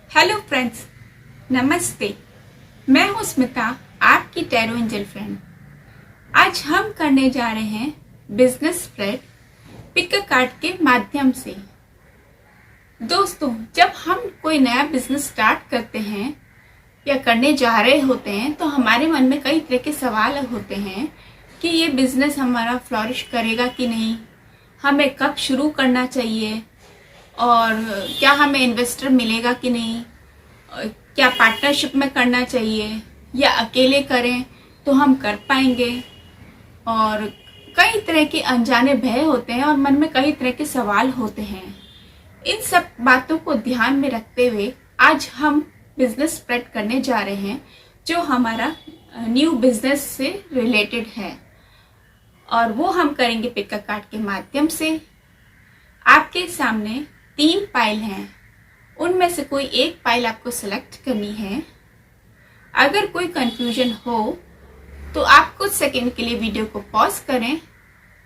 Hello friends, नमस्ते। मैं हूं स्मिता, आपकी टैरो एंजल फ्रेंड। आज हम करने जा रहे हैं business spread pick a card के माध्यम से। दोस्तों, जब हम कोई नया बिजनेस स्टार्ट करते हैं या करने जा रहे होते हैं तो हमारे मन में कई तरह के सवाल होते हैं कि ये बिजनेस हमारा फ्लॉरिश करेगा कि नहीं, हमें कब शुरू करना चाहिए और क्या हमें इन्वेस्टर मिलेगा कि नहीं, क्या पार्टनरशिप में करना चाहिए या अकेले करें तो हम कर पाएंगे। और कई तरह के अनजाने भय होते हैं और मन में कई तरह के सवाल होते हैं। इन सब बातों को ध्यान में रखते हुए आज हम बिजनेस स्प्रेड करने जा रहे हैं जो हमारा न्यू बिजनेस से रिलेटेड है, और वो हम करेंगे पिक अ कार्ड के माध्यम से। आपके सामने 3 पाइल हैं, उनमें से कोई एक पाइल आपको सेलेक्ट करनी है। अगर कोई कंफ्यूजन हो तो आप कुछ सेकंड के लिए वीडियो को पॉज करें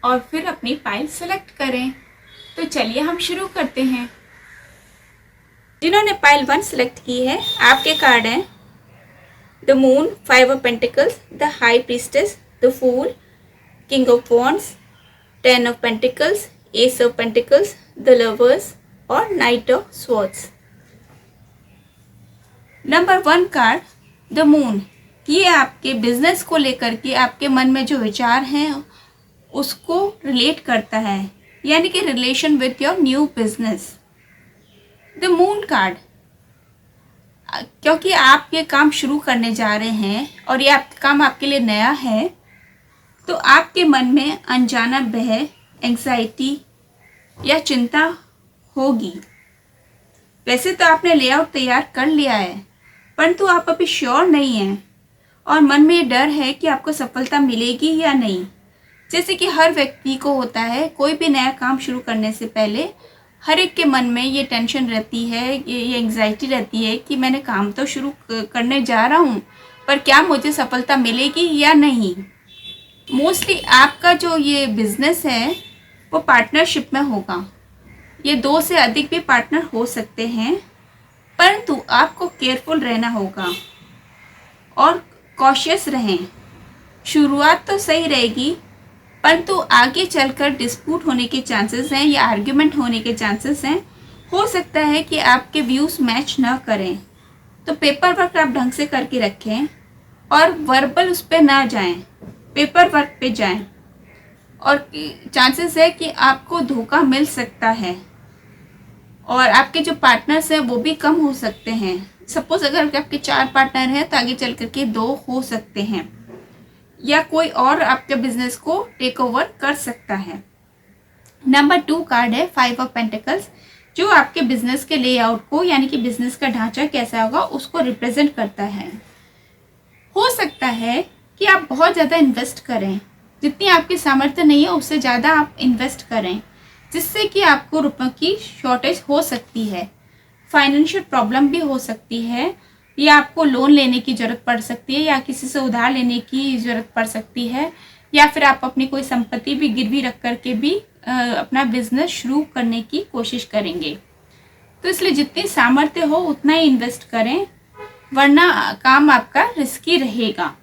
और फिर अपनी पाइल सेलेक्ट करें। तो चलिए हम शुरू करते हैं। जिन्होंने पाइल 1 सेलेक्ट की है, आपके कार्ड हैं the moon, 5 of pentacles, the high priestess, the fool, king of wands, 10 of pentacles, ace of pentacles, the lovers और knight of swords. Number 1 card the moon, ये आपके बिजनेस को लेकर के आपके मन में जो विचार हैं उसको रिलेट करता है, यानी कि relation with your new business. The moon card, क्योंकि आप ये काम शुरू करने जा रहे हैं और ये काम आपके लिए नया है, तो आपके मन में अनजाना भय, एंग्जाइटी या चिंता होगी। वैसे तो आपने लेआउट तैयार कर लिया है, परंतु आप अभी श्योर नहीं हैं और मन में डर है कि आपको सफलता मिलेगी या नहीं। जैसे कि हर व्यक्ति को होता है, कोई भी नया काम शुरू करने से पहले हर एक के मन में ये टेंशन रहती है, ये एंग्जाइटी रहती है कि मैंने काम तो शुरू करने जा रहा हूँ, पर क्या मुझे सफलता मिलेगी या नहीं। मोस्टली आपका जो ये बिजनेस है वो पार्टनरशिप में होगा। ये 2 से अधिक भी पार्टनर हो सकते हैं, परंतु आपको केयरफुल रहना होगा और कॉशियस रहें। शुरुआत तो सही रहेगी, परंतु आगे चलकर डिस्प्यूट होने के चांसेस हैं या आर्ग्यूमेंट होने के चांसेस हैं। हो सकता है कि आपके व्यूज मैच ना करें, तो पेपर वर्क आप ढंग से करके रखें और वर्बल उस पर ना जाएं, पेपर वर्क पे जाएं। और चांसेस है कि आपको धोखा मिल सकता है और आपके जो पार्टनर्स हैं वो भी कम हो सकते हैं। सपोज अगर आपके 4 पार्टनर हैं तो आगे चल करके 2 हो सकते हैं, या कोई और आपके बिजनेस को टेक ओवर कर सकता है। नंबर 2 कार्ड है 5 ऑफ पेंटिकल्स, जो आपके बिजनेस के लेआउट को, यानी कि बिजनेस का ढांचा कैसा होगा उसको रिप्रेजेंट करता है। हो सकता है कि आप बहुत ज़्यादा इन्वेस्ट करें, जितनी आपकी सामर्थ्य नहीं है उससे ज़्यादा आप इन्वेस्ट करें, जिससे कि आपको रुपयों की शॉर्टेज हो सकती है, फाइनेंशियल प्रॉब्लम भी हो सकती है, या आपको लोन लेने की ज़रूरत पड़ सकती है या किसी से उधार लेने की ज़रूरत पड़ सकती है, या फिर आप अपनी कोई संपत्ति भी गिरवी रख करके भी अपना बिजनेस शुरू करने की कोशिश करेंगे। तो इसलिए जितनी सामर्थ्य हो उतना ही इन्वेस्ट करें, वरना काम आपका रिस्की रहेगा।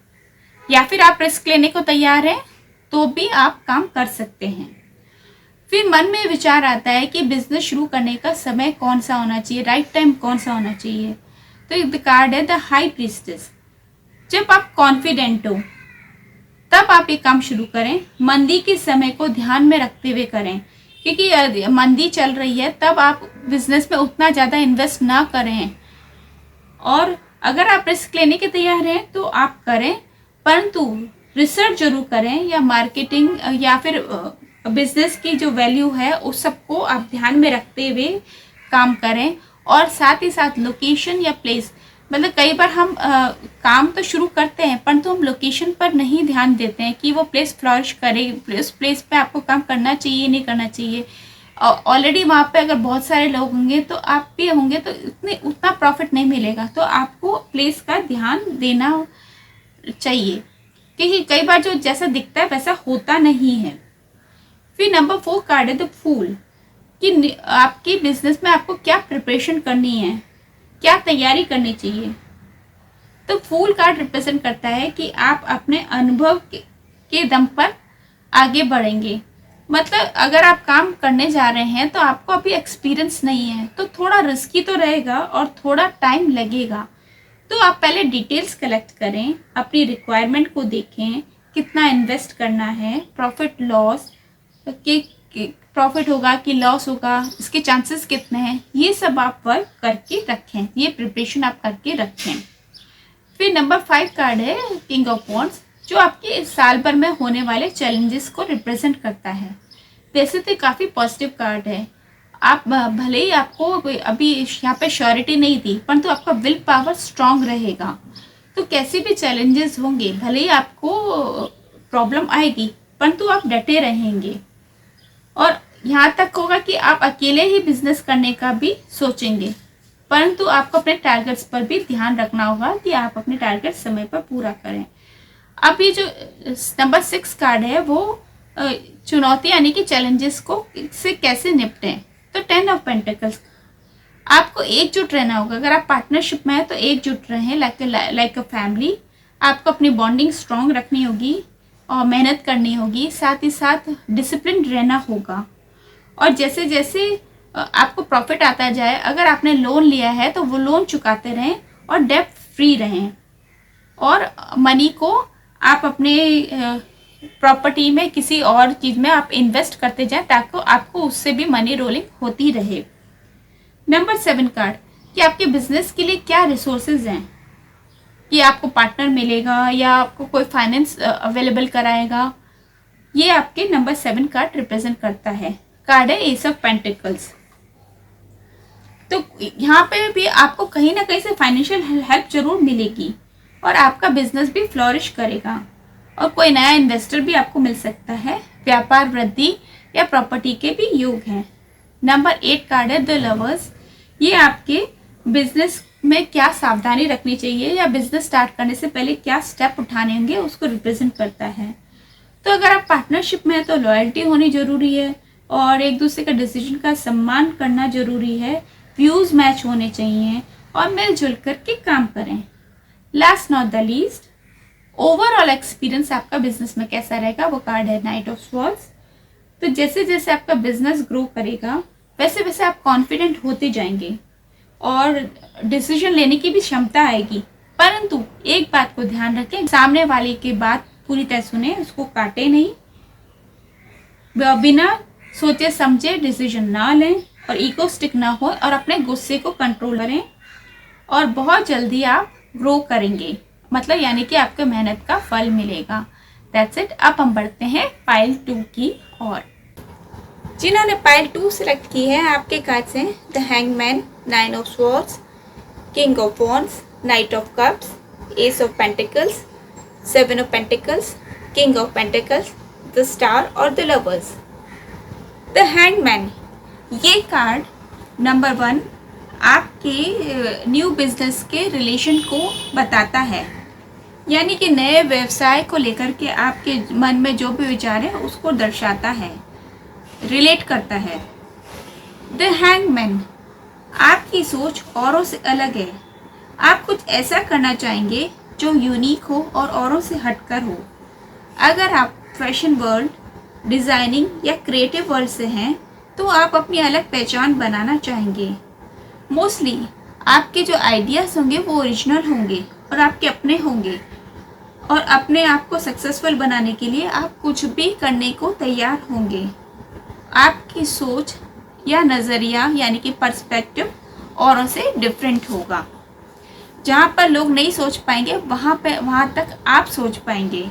या फिर आप रिस्क लेने को तैयार हैं तो भी आप काम कर सकते हैं। फिर मन में विचार आता है कि बिजनेस शुरू करने का समय कौन सा होना चाहिए, राइट टाइम कौन सा होना चाहिए। तो एक कार्ड है द हाई प्रीस्टेस, जब आप कॉन्फिडेंट हो तब आप ये काम शुरू करें। मंदी के समय को ध्यान में रखते हुए करें, क्योंकि मंदी चल रही है तब आप बिजनेस में उतना ज़्यादा इन्वेस्ट ना करें। और अगर आप रिस्क लेने के तैयार हैं तो आप करें, परंतु रिसर्च जरूर करें, या मार्केटिंग या फिर बिजनेस की जो वैल्यू है उस सबको आप ध्यान में रखते हुए काम करें। और साथ ही साथ लोकेशन या प्लेस, मतलब कई बार हम काम तो शुरू करते हैं परंतु हम लोकेशन पर नहीं ध्यान देते हैं कि वो प्लेस फ्लॉरिश करे, उस प्लेस पे आपको काम करना चाहिए नहीं करना चाहिए। ऑलरेडी वहाँ पे अगर बहुत सारे लोग होंगे तो आप भी होंगे तो उतना प्रॉफिट नहीं मिलेगा। तो आपको प्लेस का ध्यान देना चाहिए, क्योंकि कई बार जो जैसा दिखता है वैसा होता नहीं है। फिर नंबर 4 कार्ड है द फूल, कि आपकी बिजनेस में आपको क्या प्रिपरेशन करनी है, क्या तैयारी करनी चाहिए। तो फूल कार्ड रिप्रेजेंट करता है कि आप अपने अनुभव के दम पर आगे बढ़ेंगे। मतलब अगर आप काम करने जा रहे हैं तो आपको अभी एक्सपीरियंस नहीं है, तो थोड़ा रिस्की तो रहेगा और थोड़ा टाइम लगेगा। तो आप पहले डिटेल्स कलेक्ट करें, अपनी रिक्वायरमेंट को देखें, कितना इन्वेस्ट करना है, प्रॉफिट लॉस कि प्रॉफिट होगा कि लॉस होगा, इसके चांसेस कितने हैं, ये सब आप वर्क करके रखें, ये प्रिपरेशन आप करके रखें। फिर नंबर 5 कार्ड है किंग ऑफ वॉन्ड्स, जो आपके इस साल भर में होने वाले चैलेंजेस को रिप्रेजेंट करता है। वैसे तो काफ़ी पॉजिटिव कार्ड है। आप भले ही आपको अभी यहाँ पे श्योरिटी नहीं दी, परंतु आपका विल पावर स्ट्रांग रहेगा। तो कैसे भी चैलेंजेस होंगे, भले ही आपको प्रॉब्लम आएगी, परंतु आप डटे रहेंगे। और यहाँ तक होगा कि आप अकेले ही बिजनेस करने का भी सोचेंगे, परंतु आपको अपने टारगेट्स पर भी ध्यान रखना होगा कि आप अपने टारगेट समय पर पूरा करें। अब ये जो नंबर 6 कार्ड है वो चुनौती यानी कि चैलेंजेस को से कैसे निपटें। तो 10 ऑफ पेंटिकल्स, आपको एकजुट रहना होगा। अगर आप पार्टनरशिप में हैं तो एकजुट रहें, लाइक अ फैमिली। आपको अपनी बॉन्डिंग स्ट्रांग रखनी होगी और मेहनत करनी होगी, साथ ही साथ डिसिप्लिन रहना होगा। और जैसे जैसे आपको प्रॉफिट आता जाए, अगर आपने लोन लिया है तो वो लोन चुकाते रहें और डेब्ट फ्री रहें। और मनी को आप अपने प्रॉपर्टी में किसी और चीज़ में आप इन्वेस्ट करते जाएं ताकि आपको उससे भी मनी रोलिंग होती रहे। नंबर 7 कार्ड, कि आपके बिजनेस के लिए क्या रिसोर्सेज हैं, कि आपको पार्टनर मिलेगा या आपको कोई फाइनेंस अवेलेबल कराएगा, ये आपके नंबर 7 कार्ड रिप्रेजेंट करता है। कार्ड है एस ऑफ पेंटिकल्स। तो यहाँ पे भी आपको कहीं ना कहीं से फाइनेंशियल हेल्प जरूर मिलेगी और आपका बिजनेस भी फ्लोरिश करेगा और कोई नया इन्वेस्टर भी आपको मिल सकता है। व्यापार वृद्धि या प्रॉपर्टी के भी योग हैं। नंबर 8 कार्ड है द लवर्स, ये आपके बिजनेस में क्या सावधानी रखनी चाहिए या बिजनेस स्टार्ट करने से पहले क्या स्टेप उठाने होंगे उसको रिप्रेजेंट करता है। तो अगर आप पार्टनरशिप में हैं तो लॉयल्टी होनी जरूरी है और एक दूसरे का डिसीजन का सम्मान करना जरूरी है। व्यूज मैच होने चाहिए और मिलजुल करके काम करें। Last not the least, overall experience आपका बिजनेस में कैसा रहेगा, वो कार्ड है नाइट ऑफ स्वॉर्ड्स। तो जैसे जैसे आपका बिजनेस ग्रो करेगा वैसे वैसे आप कॉन्फिडेंट होते जाएंगे और डिसीजन लेने की भी क्षमता आएगी। परंतु एक बात को ध्यान रखें, सामने वाले की बात पूरी तरह सुने, उसको काटे नहीं, बिना सोचे समझे डिसीजन ना लें और इगोस्टिक ना हो और अपने गुस्से को कंट्रोल करें और बहुत जल्दी आप ग्रो करेंगे, मतलब यानी कि आपके मेहनत का फल मिलेगा। That's it. अब हम बढ़ते हैं पाइल 2 की ओर। जिन्होंने पाइल 2 सिलेक्ट की है, आपके कार्ड्स हैं the hangman, 9 of swords, king of wands, night of cups, S of pentacles, 7 of pentacles, king of pentacles, the star और द लवर्स। द हैंगमैन, ये कार्ड नंबर 1 आपके न्यू बिजनेस के relation को बताता है, यानी कि नए व्यवसाय को लेकर के आपके मन में जो भी विचार है उसको दर्शाता है, रिलेट करता है। द हैंगमैन, आपकी सोच औरों से अलग है। आप कुछ ऐसा करना चाहेंगे जो यूनिक हो और औरों से हटकर हो। अगर आप फैशन वर्ल्ड, डिज़ाइनिंग या क्रिएटिव वर्ल्ड से हैं तो आप अपनी अलग पहचान बनाना चाहेंगे। मोस्टली आपके जो आइडियाज़ होंगे वो ओरिजिनल होंगे और आपके अपने होंगे और अपने आप को सक्सेसफुल बनाने के लिए आप कुछ भी करने को तैयार होंगे। आपकी सोच या नज़रिया यानी कि पर्सपेक्टिव औरों से डिफरेंट होगा। जहाँ पर लोग नहीं सोच पाएंगे वहाँ तक आप सोच पाएंगे।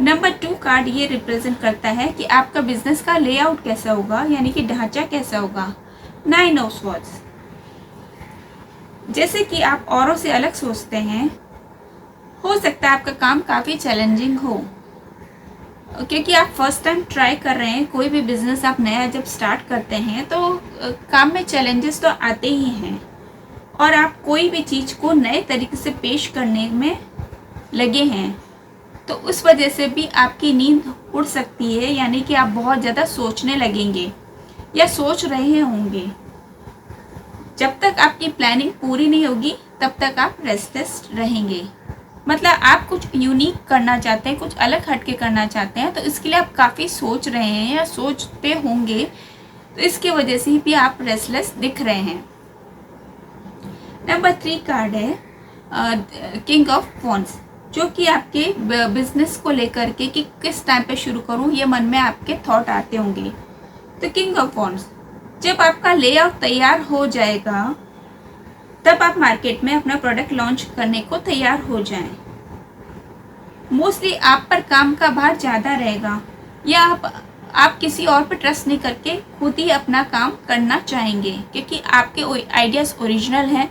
नंबर 2 कार्ड ये रिप्रेजेंट करता है कि आपका बिजनेस का लेआउट कैसा होगा, यानी कि ढांचा कैसा होगा। 9 ऑफ स्वॉर्ड्स, जैसे कि आप औरों से अलग सोचते हैं, हो सकता है आपका काम काफ़ी चैलेंजिंग हो क्योंकि आप फर्स्ट टाइम ट्राई कर रहे हैं। कोई भी बिजनेस आप नया जब स्टार्ट करते हैं तो काम में चैलेंजेस तो आते ही हैं और आप कोई भी चीज़ को नए तरीके से पेश करने में लगे हैं, तो उस वजह से भी आपकी नींद उड़ सकती है, यानी कि आप बहुत ज़्यादा सोचने लगेंगे या सोच रहे होंगे। जब तक आपकी प्लानिंग पूरी नहीं होगी तब तक आप रेस्टलेस रहेंगे। मतलब आप कुछ यूनिक करना चाहते हैं, कुछ अलग हटके करना चाहते हैं, तो इसके लिए आप काफ़ी सोच रहे हैं या सोचते होंगे, तो इसके वजह से भी आप रेस्टलेस दिख रहे हैं। नंबर 3 कार्ड है किंग ऑफ वॉन्ड्स, जो कि आपके बिजनेस को लेकर के कि किस टाइम पे शुरू करूं, ये मन में आपके थॉट आते होंगे। तो किंग ऑफ वॉन्ड्स, जब आपका लेआउट तैयार हो जाएगा तब आप मार्केट में अपना प्रोडक्ट लॉन्च करने को तैयार हो जाएं। मोस्टली आप पर काम का भार ज़्यादा रहेगा, या आप किसी और पर ट्रस्ट नहीं करके खुद ही अपना काम करना चाहेंगे, क्योंकि आपके आइडियाज़ ओरिजिनल हैं,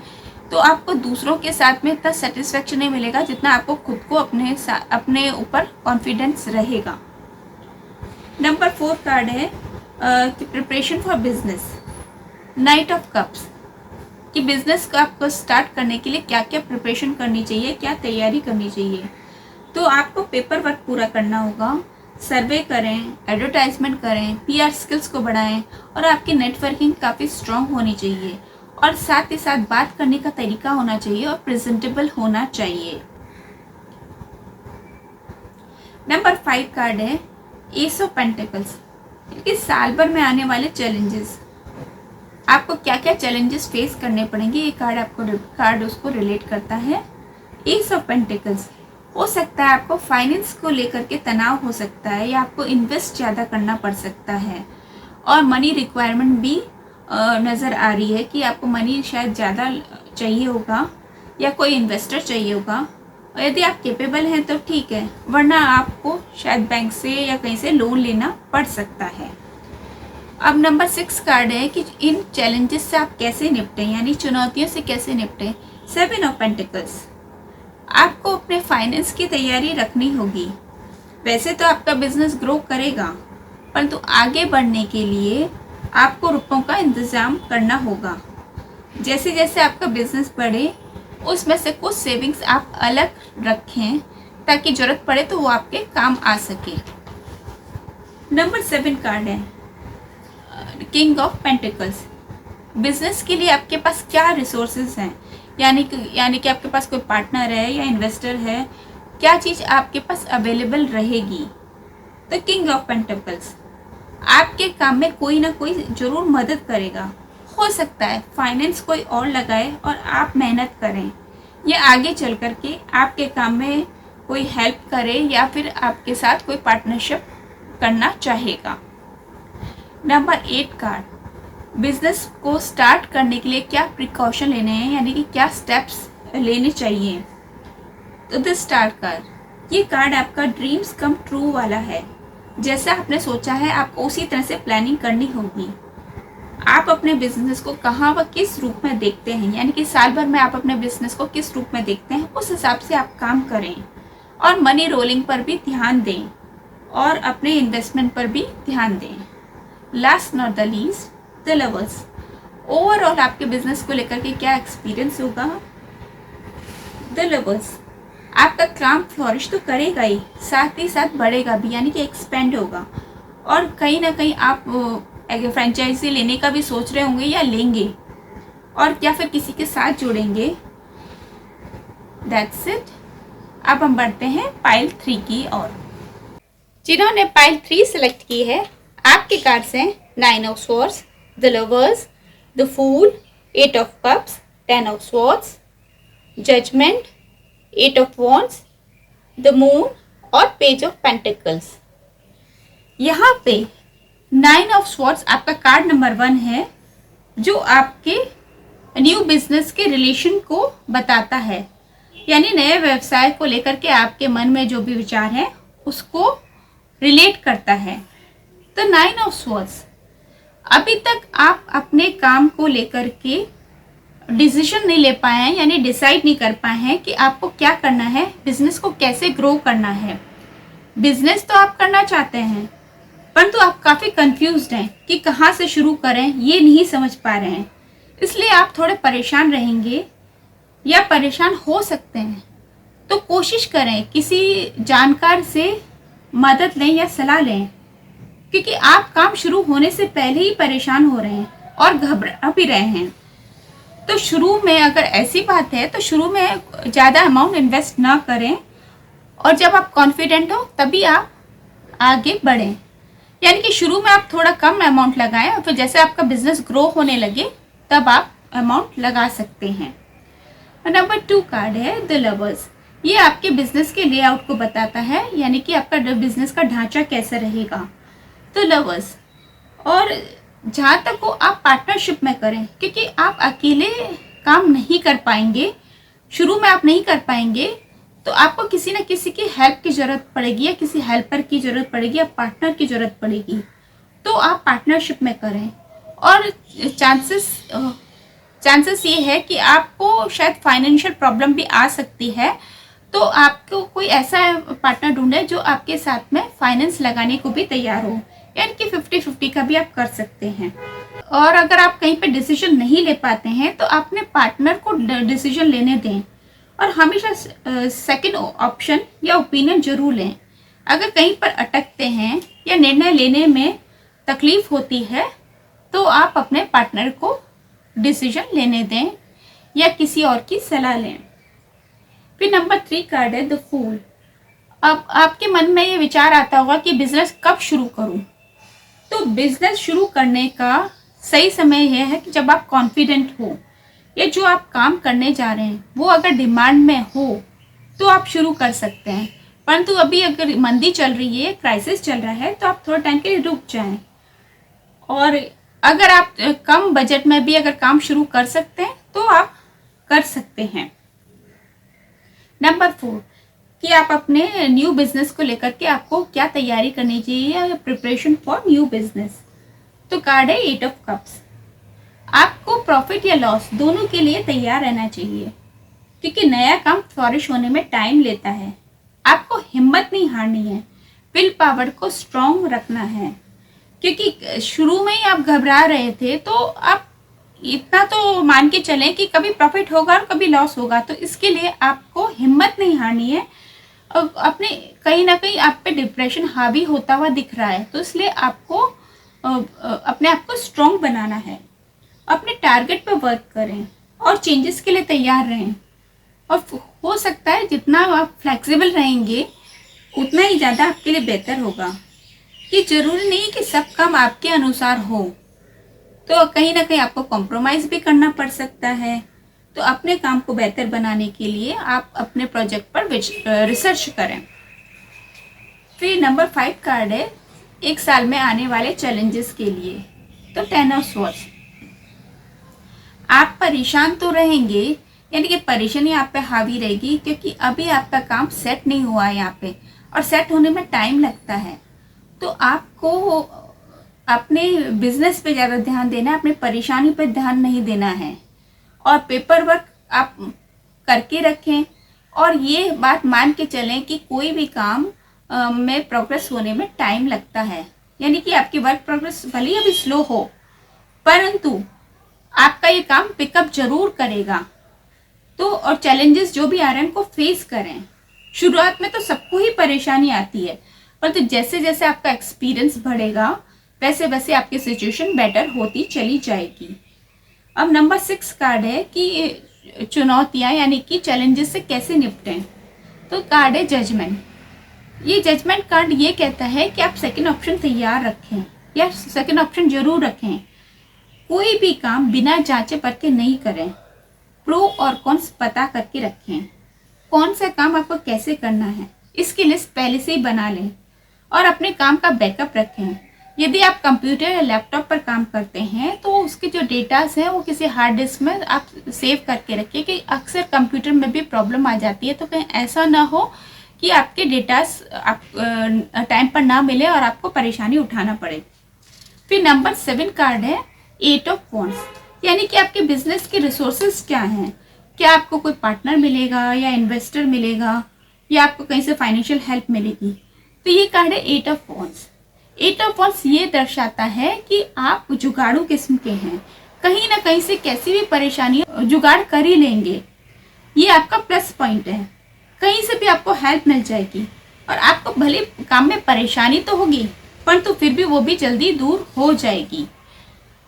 तो आपको दूसरों के साथ में इतना सेटिस्फेक्शन नहीं मिलेगा जितना आपको खुद को अपने ऊपर कॉन्फिडेंस रहेगा। नंबर 4 कार्ड है preparation for business, night of cups, कि बिजनेस को आपको स्टार्ट करने के लिए क्या क्या प्रिपरेशन करनी चाहिए, क्या तैयारी करनी चाहिए। तो आपको पेपर वर्क पूरा करना होगा, सर्वे करें, एडवर्टाइजमेंट करें, पीआर स्किल्स को बढ़ाएं, और आपकी नेटवर्किंग काफ़ी स्ट्रांग होनी चाहिए, और साथ ही साथ बात करने का तरीका होना चाहिए और प्रेजेंटेबल होना चाहिए। नंबर 5 कार्ड है एस ऑफ पेंटिकल्स, इस साल भर में आने वाले चैलेंजेस, आपको क्या क्या चैलेंजेस फेस करने पड़ेंगे, ये कार्ड उसको रिलेट करता है। एस ऑफ पेंटिकल्स, हो सकता है आपको फाइनेंस को लेकर के तनाव हो सकता है, या आपको इन्वेस्ट ज़्यादा करना पड़ सकता है, और मनी रिक्वायरमेंट भी नज़र आ रही है कि आपको मनी शायद ज़्यादा चाहिए होगा, या कोई इन्वेस्टर चाहिए होगा, और यदि आप कैपेबल हैं तो ठीक है, वरना आपको शायद बैंक से या कहीं से लोन लेना पड़ सकता है। अब नंबर 6 कार्ड है कि इन चैलेंजेस से आप कैसे निपटें, यानी चुनौतियों से कैसे निपटें। 7 ऑफ पेंटिकल्स, आपको अपने फाइनेंस की तैयारी रखनी होगी। वैसे तो आपका बिजनेस ग्रो करेगा, परंतु आगे बढ़ने के लिए आपको रुपयों का इंतज़ाम करना होगा। जैसे जैसे आपका बिजनेस बढ़े, उसमें से कुछ सेविंग्स आप अलग रखें, ताकि ज़रूरत पड़े तो वो आपके काम आ सके। नंबर 7 कार्ड है किंग ऑफ पेंटिकल्स, बिजनेस के लिए आपके पास क्या रिसोर्सेज हैं, यानी कि आपके पास कोई पार्टनर है या इन्वेस्टर है, क्या चीज़ आपके पास अवेलेबल रहेगी। तो किंग ऑफ पेंटिकल्स, आपके काम में कोई ना कोई ज़रूर मदद करेगा। हो सकता है फाइनेंस कोई और लगाए और आप मेहनत करें, या आगे चल कर के आपके काम में कोई हेल्प करे, या फिर आपके साथ कोई पार्टनरशिप करना चाहेगा। नंबर 8 कार्ड, बिजनेस को स्टार्ट करने के लिए क्या प्रिकॉशन लेने हैं, यानी कि क्या स्टेप्स लेने चाहिए। तो द स्टार कार्ड, ये कार्ड आपका ड्रीम्स कम ट्रू वाला है। जैसा आपने सोचा है आपको उसी तरह से प्लानिंग करनी होगी। आप अपने बिजनेस को कहाँ व किस रूप में देखते हैं, यानी कि साल भर में आप अपने बिजनेस को किस रूप में देखते हैं, उस हिसाब से आप काम करें, और मनी रोलिंग पर भी ध्यान दें, और अपने इन्वेस्टमेंट पर भी ध्यान दें। Last not the least, the lovers, overall आपके बिजनेस को लेकर के क्या एक्सपीरियंस होगा। द लवर्स, आपका काम फ्लोरिश तो करेगा ही, साथ ही साथ बढ़ेगा भी, यानी कि एक्सपेंड होगा, और कहीं ना कहीं आप फ्रेंचाइजी लेने का भी सोच रहे होंगे या लेंगे, और या फिर किसी के साथ जुड़ेंगे। That's it. अब हम बढ़ते हैं पाइल 3 की ओर। जिन्होंने पाइल 3 सेलेक्ट की है, आपके कार्ड्स हैं 9 of swords, the lovers, the fool, 8 of cups, 10 of swords, judgement, 8 of wands, the moon, और पेज ऑफ पेंटिकल्स। यहाँ पे 9 ऑफ स्वॉर्ड्स आपका कार्ड नंबर 1 है, जो आपके न्यू बिजनेस के रिलेशन को बताता है, यानी नए व्यवसाय को लेकर के आपके मन में जो भी विचार है उसको रिलेट करता है। तो 9 ऑफ स्वॉर्ड्स, अभी तक आप अपने काम को लेकर के डिसीजन नहीं ले पाए हैं, यानी डिसाइड नहीं कर पाए हैं कि आपको क्या करना है, बिजनेस को कैसे ग्रो करना है। बिजनेस तो आप करना चाहते हैं, परंतु आप काफ़ी कंफ्यूज्ड हैं कि कहाँ से शुरू करें, ये नहीं समझ पा रहे हैं, इसलिए आप थोड़े परेशान रहेंगे या परेशान हो सकते हैं। तो कोशिश करें किसी जानकार से मदद लें या सलाह लें, क्योंकि आप काम शुरू होने से पहले ही परेशान हो रहे हैं और घबरा भी रहे हैं। तो शुरू में अगर ऐसी बात है तो शुरू में ज़्यादा अमाउंट इन्वेस्ट ना करें, और जब आप कॉन्फिडेंट हो तभी आप आगे बढ़ें। यानी कि शुरू में आप थोड़ा कम अमाउंट लगाएं और फिर जैसे आपका बिजनेस ग्रो होने लगे तब आप अमाउंट लगा सकते हैं। नंबर 2 कार्ड है द लवर्स। ये आपके बिजनेस के लेआउट को बताता है, यानी कि आपका बिजनेस का ढांचा कैसा रहेगा। तो लवर्स, और जहाँ तक हो आप पार्टनरशिप में करें, क्योंकि आप अकेले काम नहीं कर पाएंगे। शुरू में आप नहीं कर पाएंगे तो आपको किसी न किसी की हेल्प की ज़रूरत पड़ेगी, या किसी हेल्पर की ज़रूरत पड़ेगी, या पार्टनर की ज़रूरत पड़ेगी। तो आप पार्टनरशिप में करें, और चांसेस ये है कि आपको शायद फाइनेंशियल प्रॉब्लम भी आ सकती है। तो आपको कोई ऐसा पार्टनर ढूंढे जो आपके साथ में फाइनेंस लगाने को भी तैयार हो, यानी कि 50-50 का भी आप कर सकते हैं। और अगर आप कहीं पे डिसीजन नहीं ले पाते हैं तो अपने पार्टनर को डिसीजन लेने दें, और हमेशा सेकंड ऑप्शन या ओपिनियन जरूर लें। अगर कहीं पर अटकते हैं या निर्णय लेने में तकलीफ होती है तो आप अपने पार्टनर को डिसीजन लेने दें या किसी और की सलाह लें। फिर नंबर 3 कार्ड है द फूल। अब आपके मन में ये विचार आता होगा कि बिजनेस कब शुरू करूं। तो बिजनेस शुरू करने का सही समय यह है कि जब आप कॉन्फिडेंट हो, या जो आप काम करने जा रहे हैं वो अगर डिमांड में हो तो आप शुरू कर सकते हैं। परंतु अभी अगर मंदी चल रही है, क्राइसिस चल रहा है, तो आप थोड़ा टाइम के लिए रुक जाएं। और अगर आप कम बजट में भी अगर काम शुरू कर सकते हैं तो आप कर सकते हैं। नंबर 4 कि आप अपने न्यू बिजनेस को लेकर के आपको क्या तैयारी करनी चाहिए, या प्रिपरेशन फॉर न्यू बिजनेस। तो कार्ड है 8 ऑफ कप्स। आपको प्रॉफिट या लॉस दोनों के लिए तैयार रहना चाहिए, क्योंकि नया काम फ्लॉरिश होने में टाइम लेता है। आपको हिम्मत नहीं हारनी है, विल पावर को स्ट्रॉन्ग रखना है, क्योंकि शुरू में ही आप घबरा रहे थे। तो आप इतना तो मान के चलें कि कभी प्रॉफिट होगा और कभी लॉस होगा, तो इसके लिए आपको हिम्मत नहीं हारनी है। अपने कहीं ना कहीं आप पे डिप्रेशन हावी होता हुआ दिख रहा है, तो इसलिए आपको अपने आप को स्ट्रॉन्ग बनाना है। अपने टारगेट पे वर्क करें और चेंजेस के लिए तैयार रहें। और हो सकता है जितना आप फ्लेक्सिबल रहेंगे उतना ही ज़्यादा आपके लिए बेहतर होगा। ये जरूरी नहीं कि सब काम आपके अनुसार हो, तो कहीं ना कहीं आपको कॉम्प्रोमाइज़ भी करना पड़ सकता है। तो अपने काम को बेहतर बनाने के लिए आप अपने प्रोजेक्ट पर रिसर्च करें। फिर नंबर 5 कार्ड है 1 साल में आने वाले चैलेंजेस के लिए। तो 10 ऑफ स्वॉर्ड्स। आप परेशान तो रहेंगे, यानी कि परेशानी आप पे हावी रहेगी, क्योंकि अभी आपका काम सेट नहीं हुआ है यहाँ पे, और सेट होने में टाइम लगता है। तो आपको अपने बिजनेस पे ज़्यादा ध्यान देना है, अपनी परेशानी पे ध्यान नहीं देना है। और पेपर वर्क आप करके रखें, और ये बात मान के चलें कि कोई भी काम में प्रोग्रेस होने में टाइम लगता है, यानी कि आपकी वर्क प्रोग्रेस भले ही अभी स्लो हो, परंतु आपका ये काम पिकअप जरूर करेगा। तो और चैलेंजेस जो भी आ रहे हैं उनको फेस करें। शुरुआत में तो सबको ही परेशानी आती है, परंतु जैसे जैसे आपका एक्सपीरियंस बढ़ेगा वैसे वैसे आपकी सिचुएशन बेटर होती चली जाएगी। अब नंबर 6 कार्ड है कि चुनौतियां, यानी कि चैलेंजेस से कैसे निपटें। तो कार्ड है जजमेंट। ये जजमेंट कार्ड ये कहता है कि आप सेकंड ऑप्शन तैयार रखें, या सेकंड ऑप्शन जरूर रखें। कोई भी काम बिना जांचे परखे नहीं करें, प्रो और कॉन्स पता करके रखें। कौन सा काम आपको कैसे करना है इसकी लिस्ट पहले से ही बना लें, और अपने काम का बैकअप रखें। यदि आप कंप्यूटर या लैपटॉप पर काम करते हैं तो उसके जो डेटास हैं वो किसी हार्ड डिस्क में आप सेव करके रखिए, कि अक्सर कंप्यूटर में भी प्रॉब्लम आ जाती है। तो कहीं ऐसा ना हो कि आपके डेटास आप टाइम पर ना मिले और आपको परेशानी उठाना पड़े। फिर नंबर 7 कार्ड है 8 ऑफ वॉन्ड्स, यानी कि आपके बिजनेस के रिसोर्सेज क्या हैं। क्या आपको कोई पार्टनर मिलेगा, या इन्वेस्टर मिलेगा, या आपको कहीं से फाइनेंशियल हेल्प मिलेगी। तो ये कार्ड है 8 ऑफ वॉन्ड्स। 8 ऑफ वॉन्ड्स ये दर्शाता है कि आप जुगाड़ू किस्म के हैं, कहीं ना कहीं से कैसी भी परेशानी जुगाड़ कर ही लेंगे। ये आपका प्लस पॉइंट है, कहीं से भी आपको हेल्प मिल जाएगी, और आपको भले काम में परेशानी तो होगी परंतु फिर भी वो भी जल्दी दूर हो जाएगी।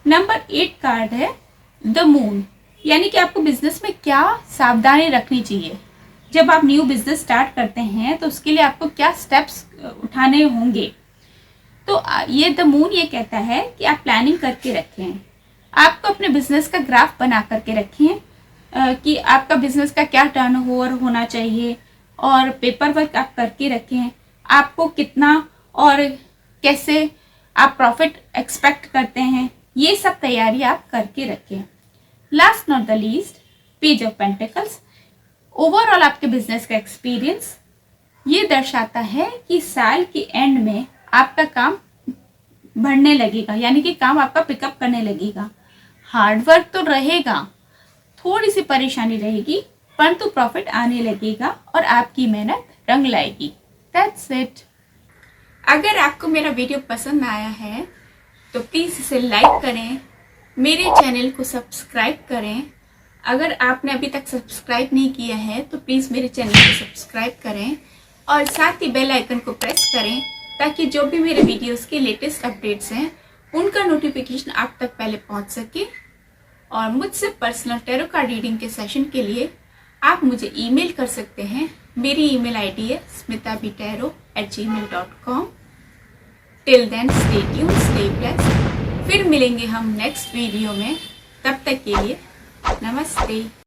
नंबर 8 कार्ड है द मून, यानी कि आपको बिजनेस में क्या सावधानी रखनी चाहिए। जब आप न्यू बिजनेस स्टार्ट करते हैं तो उसके लिए आपको क्या स्टेप्स उठाने होंगे। तो ये द मून ये कहता है कि आप प्लानिंग करके रखें। आपको अपने बिजनेस का ग्राफ बना करके रखें कि आपका बिजनेस का क्या टर्नओवर होना चाहिए, और पेपर वर्क आप करके रखें आपको कितना और कैसे आप प्रॉफिट एक्सपेक्ट करते हैं, ये सब तैयारी आप करके रखें। Last not the least, page of pentacles overall आपके बिजनेस का एक्सपीरियंस ये दर्शाता है कि साल के एंड में आपका काम बढ़ने लगेगा, यानी कि काम आपका पिकअप करने लगेगा। हार्डवर्क तो रहेगा, थोड़ी सी परेशानी रहेगी, परंतु प्रॉफिट आने लगेगा और आपकी मेहनत रंग लाएगी। That's it. अगर आपको मेरा वीडियो पसंद आया है तो प्लीज़ इसे लाइक करें, मेरे चैनल को सब्सक्राइब करें। अगर आपने अभी तक सब्सक्राइब नहीं किया है तो प्लीज़ मेरे चैनल को सब्सक्राइब करें और साथ ही बेल आइकन को प्रेस करें, ताकि जो भी मेरे वीडियोस के लेटेस्ट अपडेट्स हैं उनका नोटिफिकेशन आप तक पहले पहुंच सके। और मुझसे पर्सनल टैरो कार्ड रीडिंग के सेशन के लिए आप मुझे ईमेल कर सकते हैं। मेरी ईमेल आईडी है smita.btarot@gmail.com। Till then stay tuned, stay blessed. फिर मिलेंगे हम नेक्स्ट वीडियो में, तब तक के लिए नमस्ते।